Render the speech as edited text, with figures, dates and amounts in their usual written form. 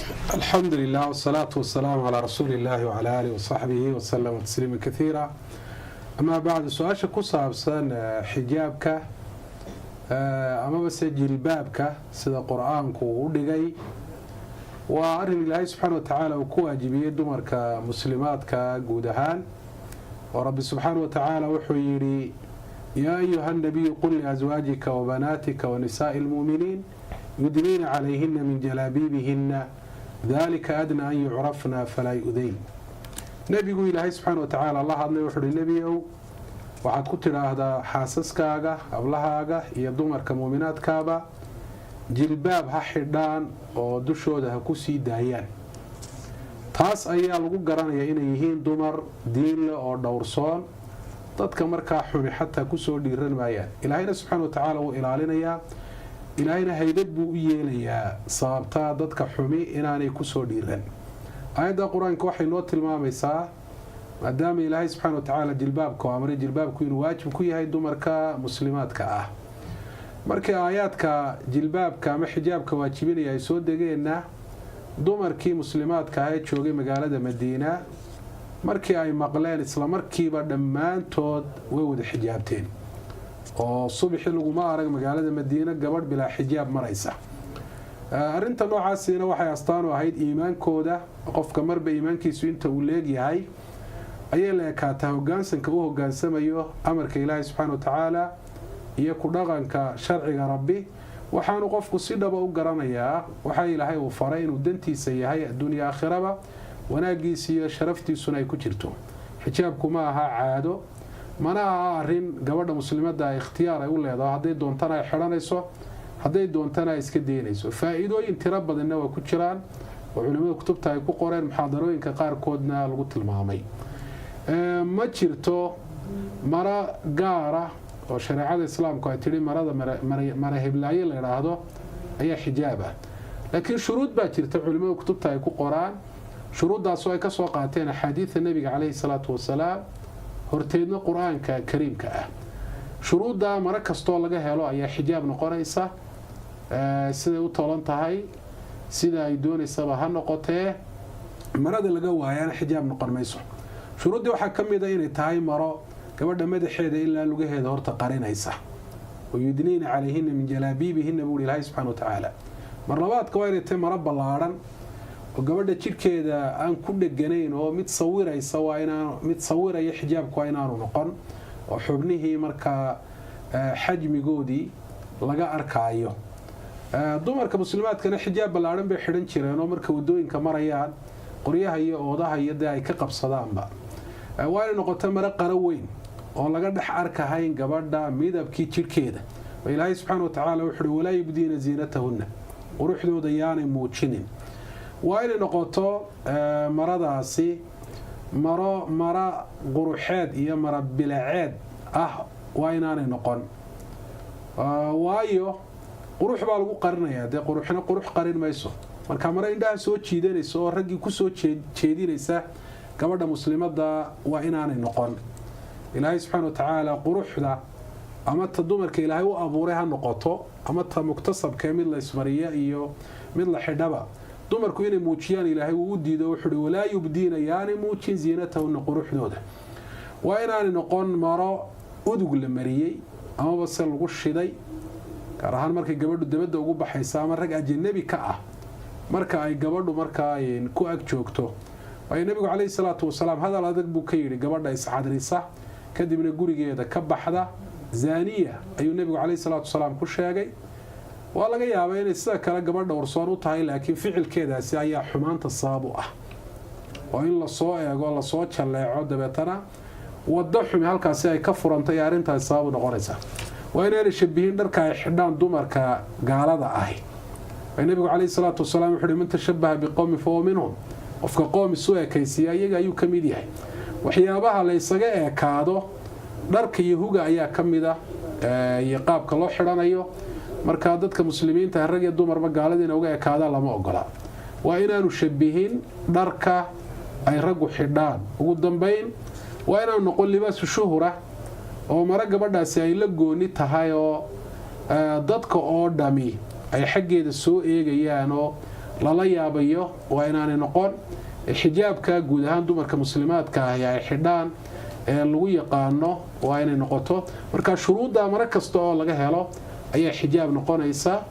الحمد لله والصلاة والسلام على رسول الله وعلى آله وصحبه وسلم تسليما كثيرا. أما بعد سؤال كصابسان حجابك أما بس جلبابك سيدا قرآنك ودقي وأرهم الله سبحانه وتعالى وكواجبية دمرك مسلماتك قودهان ورب سبحانه وتعالى وحيري يا أيها النبي قل لأزواجك وبناتك ونساء المؤمنين يدنين عليهن من جلابيبهن ذلك أدنى أن يعرفنا فلا يؤذين. نبي يقول الله سبحانه وتعالى الله أدنى وحر النبي وحد كتر هذا حاسس كاغا أبلهاغا يدومر كمؤمنات كابا جلباب هحردان ودشود هكوسي دايان taas ayaa lagu garanaya inay yihiin dumar diin leh oo dhowrsoon dadka markaa xumi xataa ku soo dhiiran maayaan. ilaahayna subxaanahu wa tacaala wuu ilaalinayaa, ilaahayna haybad buu u yeelayaa sababtaa dadka xumi inaanay ku soo dhiiran. aayadda qur-aanka waxay noo tilmaamaysaa maadaama ilaahay subxaanahu wa tacaala jilbaabka oo amray jilbaabku inuu waajib ku yahay dumarka muslimaadka ah. markii aayaadka jilbaabka ama xijaabka waajibinaya ay soo degeenna dumarkii muslimaadka ah ee joogay magaalada Madiina markii ay maqleen isla markiiba dhammaantood way wada xijaabteen oo subaxii lagu arag magaalada Madiina gabadh bilaa xijaab maraysa. arinta noocaasina waxay astaan u ahayd iimaankooda, qofka marba iimaankiisu inta uu leeyahay ayay leekaataa hoggaansanka uu hoggaansamayo amarka Ilaahay subxaanahu wa tacaala iyo ku dhaqanka sharciga Rabbi. waxaanu qofku si dhaba u garanayaa waxa Ilaahay uu faray inuu dantiisa yahay adduunyo aakhiraba wanaagiisa iyo sharaftiisuna ay ku jirto. xijaabku ma aha caado, mana aha arrin gabadha muslimadda ay ikhtiyaar ay u leedahay hadday doontana ay xiranayso, hadday doontana ay iska deynayso. faa'iidooyin tiro badanna waa ku jiraan oo culimada kutubta ay ku qoreen, muxaadarooyinka qaarkoodna lagu tilmaamay. ma jirto mara gaara oo shariicada islaamku ay tiri marada mara hiblaaye la yiraahdo ayaa xijaab ah, laakiin shuruud baa jirta culimada kutubta ay ku qoraan. shuruudaas oo ay ka soo qaateen axaadiidta nabiga calayhi salaatu wasalaam horteedna qur-aanka kariimka ah. shuruudda mara kastoo laga helo ayaa xijaab noqonaysa, siday u toolan tahay sida ay doonaysaba ha noqotee. marada laga waayana xijaab noqon mayso. shuruuddii waxaa ka mid ah inay tahay maro gabadha madaxeeda ilaa lugaheeda horta qarinaysa ويدنين عليهن من جلابيبهن بقول الله سبحانه وتعالى. mar labaadka waa inay tahay maro ballaaran oo gabadha jirkeeda aan ku dhaganayn oo mid sawiraysa waa inaan mid sawiraya xijaabku waa inaanu noqon oo xubnihii markaa xajmigoodii laga arkaayo. dumarka muslimaadkana xijaab ballaaran bay xidhan jireen oo marka wadooyinka marayaan qoryaha iyo oodaha iyo ay ka qabsadaanba waa inay noqoto maro qaro weyn oo laga dhex arkahayn gabadha midabkii jirkeeda. ilaahay subxaanahu wa tacaala wuxuu walaa yubdiina ziinatahunna, quruxdooda yaanay muujinin. waa inay noqoto maradaasi mara quruxeed iyo mara bilaceed ah waa inaanay noqon, waayo qurux baa lagu qarinayaa, dee quruxna qurux qarin mayso. marka mara indhaha soo jiidanaysa oo raggii ku soo jeedinaysa gabadha muslimadda waa inaanay noqon. ilaahay subxaanahu wa tacaala quruxda ama ta dumarka ilaahay u abuuray ha noqoto ama ta muktasabka mid la ismariya iyo mid la xidhaba, dumarku inay muujiyaan ilaahay uu u diido. wuxuu walaa yubdiina yaanay muujin ziinatahunna quruxdooda. waa inaanay noqon maro udug la mariyey amaba se lagu shiday, gaar ahaan markay gabadhu dabadda ugu baxaysa ama rag ajnabi ka ah marka ay gabadhu markaa ku ag joogto. waayo nabigu calayhi salaatu wasalaam hadal adag buu ka yidhi gabadha iscadrisa kadibna gurigeeda ka baxda zaaniya ayuu nabigu calayhi salaatu wasalaam ku sheegay. waa laga yaabaa inay sida kale gabadha warsoon u tahay, laakiin ficilkeedaasi ayaa xumaanta sabab u ah oo in lasoo eego lasoo jalleeco dabeetana waddo xumi halkaasi ay ka furantay arrintaasi sabab u noqonaysa. waa inaanay shabihiin dharka ay xidhaan dumarka gaalada ahi. nabigu calayhi salaatu wasalaam wuxuu man tashabbaha biqowmin fahuwa minhum, qofka qoom isu ekaysiiya iyaga ayuu ka mid yahay. waxyaabaha la isaga eekaado dharka iyo huga ayaa ka mid ah iyo qaabka loo xidhanayo. marka dadka muslimiinta rag iyo dumarba gaaladiina uga ekaada lama ogola. waa inaanu shabihin dharka ay raggu xidhaan. ugu dambayn waa inaanu noqon libaasu shuhura oo mara gabadhaasi ay la gooni tahay oo dadka oo dhami ay xaggeeda soo eegayaan oo lala yaabayo waa inaanay noqon xijaabka guud ahaan dumarka muslimaadka ah ay xidhaan ee lagu yaqaano waa inay noqoto marka shuruudda mar kasta oo laga helo ayaa xijaab noqonaysa